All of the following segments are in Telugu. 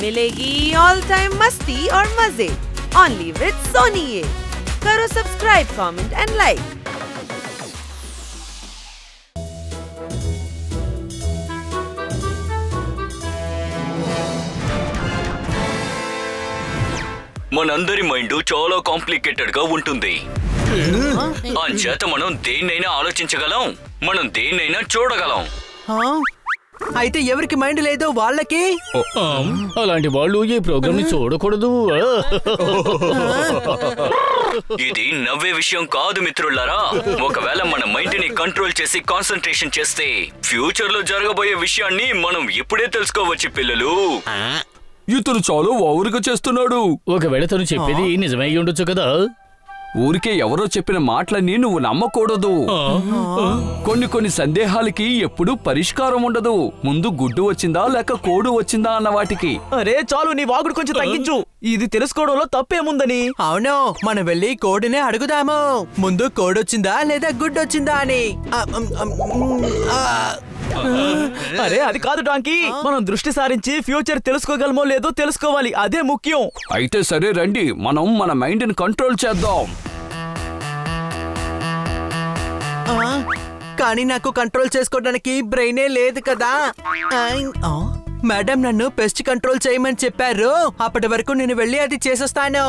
मिलेगी ऑल टाइम मस्ती और मजे ओनली विद सोनी ये। करो सब्सक्राइब, कमेंट एंड लाइक। మనందరి మైండ్ చాలా కాంప్లికేటెడ్ గా ఉంటుంది. అంచేత మనం దేన్నైనా ఆలోచించగలం, మనం దేన్నైనా చూడగలం. అయితే ఎవరికి మైండ్ లేదో వాళ్ళకి అలాంటి వాళ్ళు ఈ ప్రోగ్రామ్ ని చూడకూడదు. ఇది నవ్వే విషయం కాదు మిత్రులారా. ఒకవేళ మన మైండ్ ని కంట్రోల్ చేసి కాన్సంట్రేషన్ చేస్తే ఫ్యూచర్ లో జరగబోయే విషయాన్ని మనం ఇప్పుడే తెలుసుకోవచ్చు పిల్లలు. ఇతను చాలా ఓవర్గా చేస్తున్నాడు. ఒకవేళ తను చెప్పేది నిజమై ఉండొచ్చు కదా. ఊరికే ఎవరో చెప్పిన మాటలని నువ్వు నమ్మకూడదు. కొన్ని సందేహాలకి ఎప్పుడూ పరిష్కారం ఉండదు. ముందు గుడ్డు వచ్చిందా లేక కోడు వచ్చిందా అన్న వాటికి. అరే చాలు, నీ వాగుడు కొంచెం తగ్గించు. ఇది తెలుసుకోవడంలో తప్పేముందని. అవును, మనం వెళ్ళి కోడినే అడుగుదాము. ముందు కోడొచ్చిందా లేదా గుడ్డొచ్చిందా అని. అరే అది కాదు డాంకీ, మనం దృష్టి సారించి ఫ్యూచర్ తెలుసుకోగలమో లేదో తెలుసుకోవాలి, అదే ముఖ్యం. అయితే సరే రండి, మనం మన మైండ్ ని కంట్రోల్ చేద్దాం. కానీ నాకు కంట్రోల్ చేసుకోవడానికి బ్రెయినే లేదు కదా. మేడం నన్ను పెస్ట్ కంట్రోల్ చేయమని చెప్పారు. అప్పటి వరకు నేను వెళ్ళి అది చేసేస్తాను.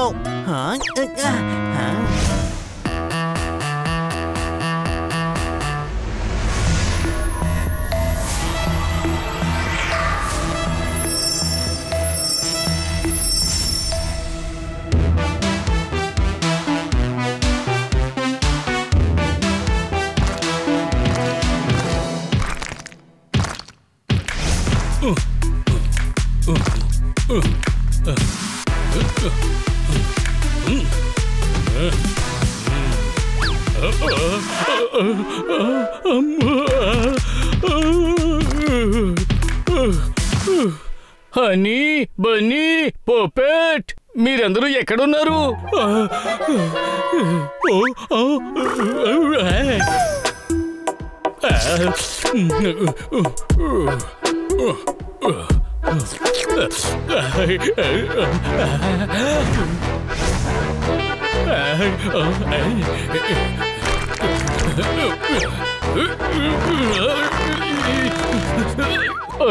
హనీ, బన్నీ, పోపెట్, మీరందరూ ఎక్కడున్నారు?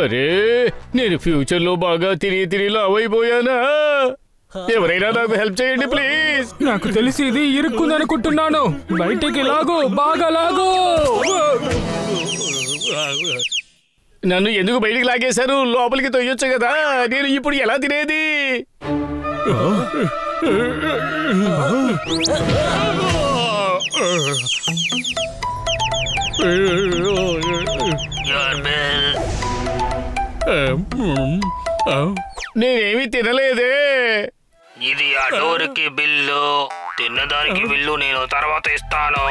అరే, నేను ఫ్యూచర్ లో బాగా తిరిగి లావ్ అయిపోయానా? ఎవరైనా నాకు హెల్ప్ చేయండి ప్లీజ్. నాకు తెలిసి ఇది ఇరుక్కుందనుకుంటున్నాను. బయటికి లాగు, బాగా లాగు. నన్ను ఎందుకు బయటికి లాగేశారు? లోపలికి తొయ్యొచ్చు కదా. నేను ఇప్పుడు ఎలా తినేది? నేనేమి తినలేదే. ఇది ఆ డోర్కి బిల్లు, తిన్నదానికి బిల్లు నేను తర్వాత ఇస్తాను.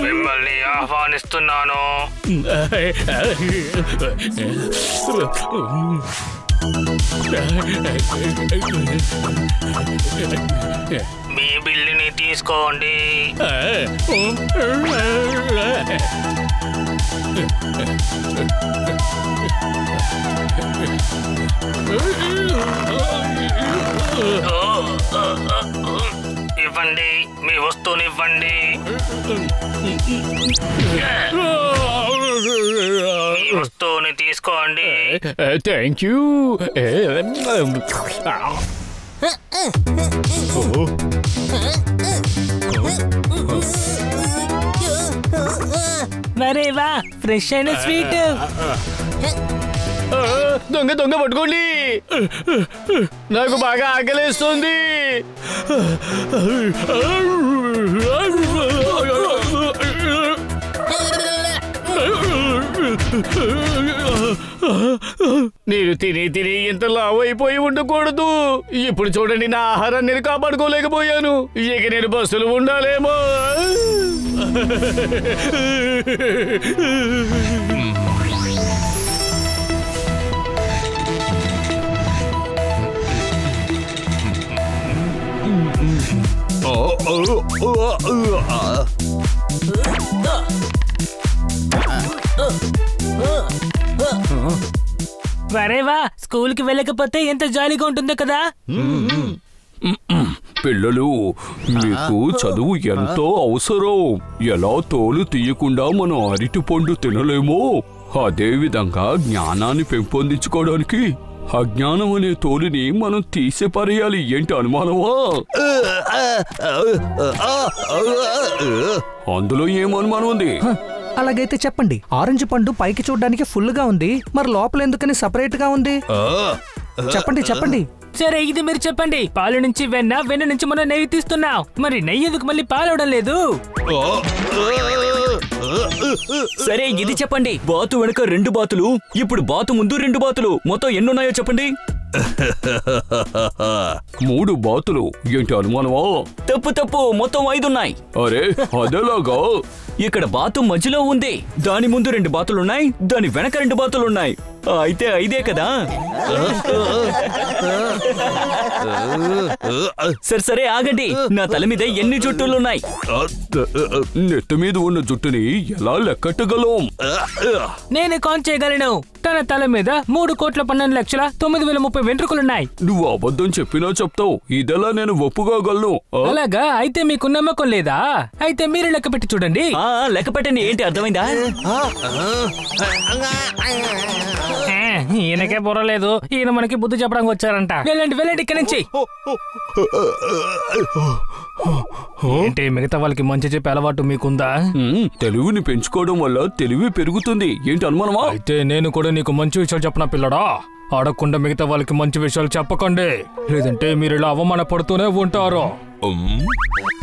మిమ్మల్ని ఆహ్వానిస్తున్నాను. మీ బిల్లుని తీసుకోండి. ఇవ్వండి, మీ వస్తువుని ఇవ్వండి. మీ వస్తువుని తీసుకోండి. Thank you. వరేవా, ఫ్రెష్ అయిన స్వీట్. దొంగ పట్టుకోండి, నాకు బాగా ఆకలేస్తుంది. నేను తిని ఇంత లావు అయిపోయి ఉండకూడదు. ఇప్పుడు చూడండి, నా ఆహారాన్ని నేను కాపాడుకోలేకపోయాను. ఇక నేను బస్సులు ఉండాలేమో. వరేవా స్కూల్ కి వెళ్ళకపోతే ఎంత జాలీగా ఉంటుందో కదా. పిల్లలు, మీకు చదువు ఎంతో అవసరం. ఎలా తోలు తీయకుండా మనం అరటి పండు తినలేమో అదే విధంగా జ్ఞానాన్ని పెంపొందించుకోవడానికి అజ్ఞానం అనే తోలుని మనం తీసి పారేయాలి. ఏంటి అనుమానమా? అందులో ఏం అనుమానం ఉంది? అలాగైతే చెప్పండి, ఆరెంజ్ పండు పైకి చూడడానికి ఫుల్ గా ఉంది, మరి లోపల ఎందుకని సపరేట్ గా ఉంది? చెప్పండి చెప్పండి. సరే ఇది మీరు చెప్పండి. పాలు నుంచి వెన్న, వెన్న నుంచి మనం నెయ్యి తీస్తున్నాం, మరి నెయ్యి ఎందుకు మళ్ళీ పాలవడం లేదు? సరే ఇది చెప్పండి. బాతు వెనుక 2 బాతులు, ఇప్పుడు బాతు ముందు 2 బాతులు, మొత్తం ఎన్నున్నాయో చెప్పండి. 3 బాతులు. ఏంటి అనుమానమా? తప్పు, మొత్తం 5 ఉన్నాయి. అరే అదేలాగా? ఇక్కడ బాతు మధ్యలో ఉంది, దాని ముందు 2 బాతులున్నాయి, దాని వెనక 2 బాతులున్నాయి, అయితే 5 కదా. సరే ఆగండి, నా తల మీద ఎన్ని జుట్టులున్నాయి? నెత్తి మీద ఉన్న జుట్టుని ఎలా లెక్కట్టగలం? నేను కౌంట్ చేయగలను. తన తల మీద 3,12,09,30 వెంట్రుకలున్నాయి. నువ్వు అబద్ధం చెప్పినా చెప్తావు, ఇదెలా నేను ఒప్పుకోగలను? అలాగా? అయితే మీకు నమ్మకం లేదా? అయితే మీరు లెక్క పెట్టి చూడండి. లెక్క పెట్టండి. ఏంటి అర్థమైందా? ఈయనకే బుర్రలేదు, ఈయన మనకి బుద్ధి చెప్పడానికి వచ్చారంట. వెళ్ళండి ఇక్కడి నుంచి. ఏంటి మిగతా వాళ్ళకి మంచి చెప్పే అలవాటు మీకుందా? తెలివిని పెంచుకోవడం వల్ల తెలివి పెరుగుతుంది. ఏంటి అనుమానమా? అయితే నేను కూడా నీకు మంచి విషయాలు చెప్పనా పిల్లడా? అడగకుండా మిగతా వాళ్ళకి మంచి విషయాలు చెప్పకండి, లేదంటే మీరు ఇలా అవమానపడుతూనే ఉంటారు.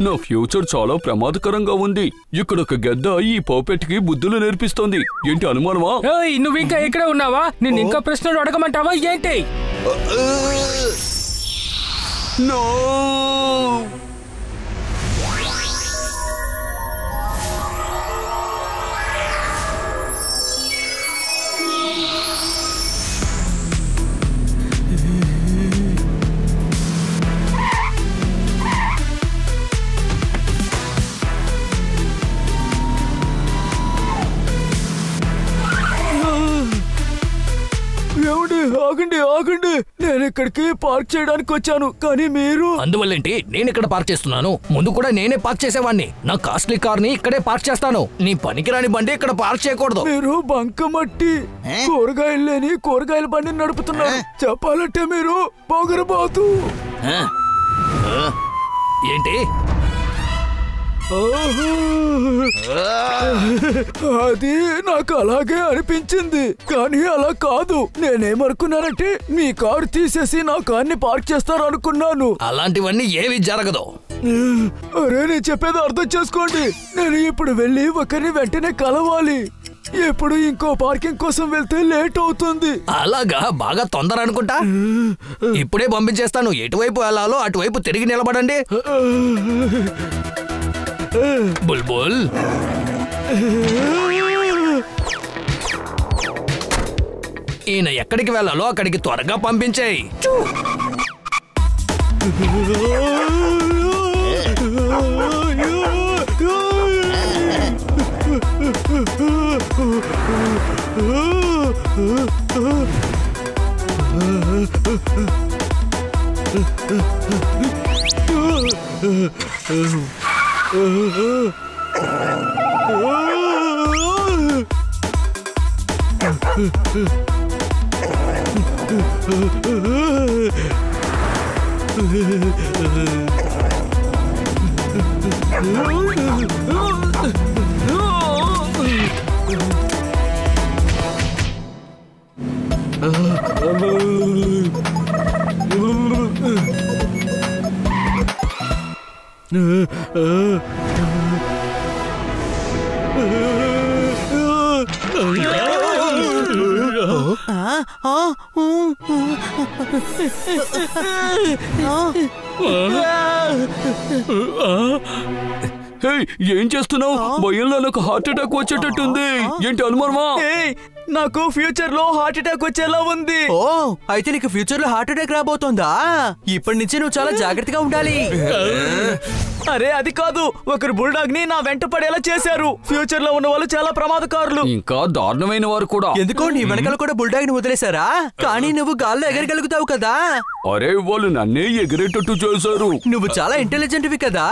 నా ఫ్యూచర్ చాలా ప్రమాదకరంగా ఉంది. ఇక్కడ ఒక గద్ద ఈ పర్ఫెక్ట్కి బుద్ధులు నేర్పిస్తోంది. ఏంటి అనుమానమా? నువ్వు ఇంకా ఇక్కడే ఉన్నావా? నేను ఇంకా ప్రశ్నలు అడగమంటావా ఏంటి? నో! ఆగండి, నేను ఇక్కడికి పార్క్ చేయడానికి వచ్చాను, కానీ మీరు... అందువల్లేంటి నేను ఇక్కడ పార్క్ చేస్తున్నాను? ముందు కూడా నేనే పార్క్ చేసేవాడిని. నా కాస్ట్లీ కార్ ని ఇక్కడే పార్క్ చేస్తాను. నీ పనికిరాని బండి ఇక్కడ పార్క్ చేయకూడదు. మీరు బంకమట్టి కూరగాయలు లేని కూరగాయల బండిని నడుపుతున్నారు. చెప్పాలంటే మీరు పొగరబాతు. ఏంటి? అది నాకు అలాగే అనిపించింది, కానీ అలా కాదు. నేనేమనుకున్నానంటే మీ కారు తీసేసి నా కార్ని పార్క్ చేస్తారు అనుకున్నాను. అలాంటివన్నీ ఏవి జరగదు. అరే నేను చెప్పేది అర్థం చేసుకోండి. నేను ఇప్పుడు వెళ్ళి ఒకరిని వెంటనే కలవాలి. ఎప్పుడు ఇంకో పార్కింగ్ కోసం వెళ్తే లేట్ అవుతుంది. అలాగా? బాగా తొందర అనుకుంటా. ఇప్పుడే పంపించేస్తాను. ఎటువైపు వెళ్ళాలో అటువైపు తిరిగి నిలబడండి. బుల్బుల్, ఈయన ఎక్కడికి వెళ్ళాలో అక్కడికి త్వరగా పంపించేయి. ఏం చేస్తున్నావు? భయంలో నాకు హార్ట్ అటాక్ వచ్చేటట్టుంది. ఏంటి అనుమానమా? నాకు ఫ్యూచర్ లో హార్ట్ అటాక్ వచ్చేలా ఉంది. ఓ అయితే నీకు ఫ్యూచర్ లో హార్ట్ అటాక్ రాబోతోందా? ఇప్పటి నుంచి నువ్వు చాలా జాగ్రత్తగా ఉండాలి. అరే అది కాదు, ఒకరు బుల్డాగ్ ని నా వెంట పడేలా చేశారు. ఫ్యూచర్ లో ఉన్న వాళ్ళు చాలా ప్రమాదకారులు. ఇంకా దారుణమైన వారు కూడా. ఎందుకో నీ వెనకాల కూడా బుల్డాగ్ ని వదిలేశారా? కానీ నువ్వు గాల్లో ఎగరగలుగుతావు కదా. అరే వాళ్ళు నన్నే ఎగిరేటట్టు చేశారు. నువ్వు చాలా ఇంటెలిజెంట్వి కదా.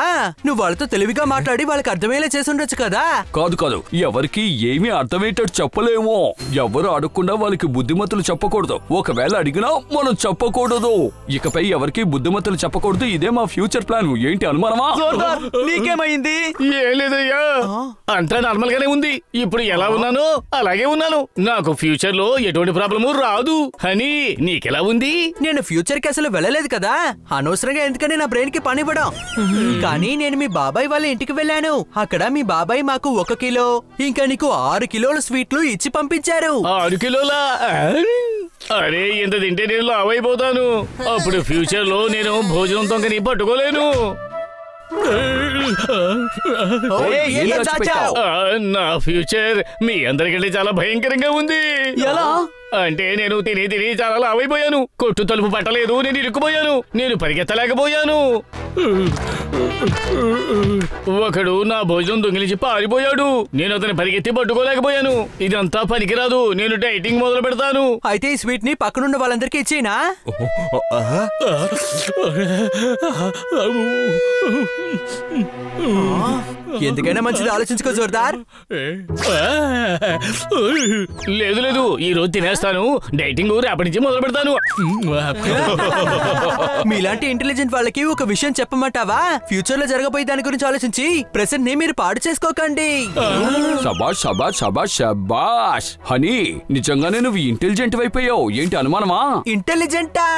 నువ్వు వాళ్ళతో తెలివిగా మాట్లాడి వాళ్ళకి అర్థమయ్యేలా చేసి ఉండొచ్చు కదా. కాదు కాదు, ఎవరికి ఏమీ అర్థమయ్యేటట్టు చెప్పలేమో. ఎవరు అడగకుండా వాళ్ళకి బుద్ధిమతులు చెప్పకూడదు. ఒకవేళ అడిగినా మనం చెప్పకూడదు. ఇకపై ఎవరికి బుద్ధిమతులు చెప్పకూడదు. ఇదే మా ఫ్యూచర్ ప్లాన్. ఏంటి అనుమానమా? నీకేమైంది? ఏం లేదయ్యా, అంతా నార్మల్ గానే ఉంది. ఇప్పుడు ఎలా ఉన్నానో అలాగే ఉన్నాను. నాకు ఫ్యూచర్ లో ఎటువంటి ప్రాబ్లము రాదు. అని నీకెలా ఉంది? నేను ఫ్యూచర్ కి అసలు వెళ్ళలేదు కదా. అనవసరంగా ఎందుకని నా బ్రెయిన్ కి పని ఇవ్వడం. కానీ నేను మీ బాబాయ్ వాళ్ళ ఇంటికి వెళ్ళాను. అక్కడ మీ బాబాయ్ మాకు 1 కిలో ఇంకా నీకు 6 కిలోల స్వీట్లు ఇచ్చి పంపించారు. 6 కిలోలా? అరే ఇంత తింటే నేను లావైపోతాను. అప్పుడు ఫ్యూచర్ లో నేను భోజనం తొంగని పట్టుకోలేను. నా ఫ్యూచర్ మీ అందరికంటే చాలా భయంకరంగా ఉంది. ఎలా? అంటే నేను తిని తిని చాలా లావైపోయాను. కొట్టు తలుపు పట్టలేదు, నేను ఇరుక్కుపోయాను. నేను పరిగెత్తలేకపోయాను. ఒకడు నా భోజనం దొంగిలించి పారిపోయాడు. నేను అతని పరిగెత్తి పట్టుకోలేకపోయాను. ఇదంతా పనికిరాదు. నేను డైటింగ్ మొదలు పెడతాను. అయితే ఈ స్వీట్ ని పక్కనున్న వాళ్ళందరికీ ఇచ్చేనా? ఎందుకైనా మంచిది ఆలోచించుకో జోర్దార్. లేదు లేదు, ఈ రోజు తినేస్తాను. డైటింగ్ రేపటి నుంచి మొదలు పెడతాను. మీలాంటి ఇంటెలిజెంట్ వాళ్ళకి ఒక విషయం చెప్పమంటావా? ఫ్యూచర్ లో జరగబోయే దాని గురించి ఆలోచించి ప్రెసెంట్ ని మీరు పాడు చేసుకోకండి. శబాష్ శబాష్ శబాష్ శబాష్. హనీ నిజంగానే నువ్వు ఇంటెలిజెంట్ అయిపోయావు. ఏంటి అనుమానమా? ఇంటెలిజెంటా?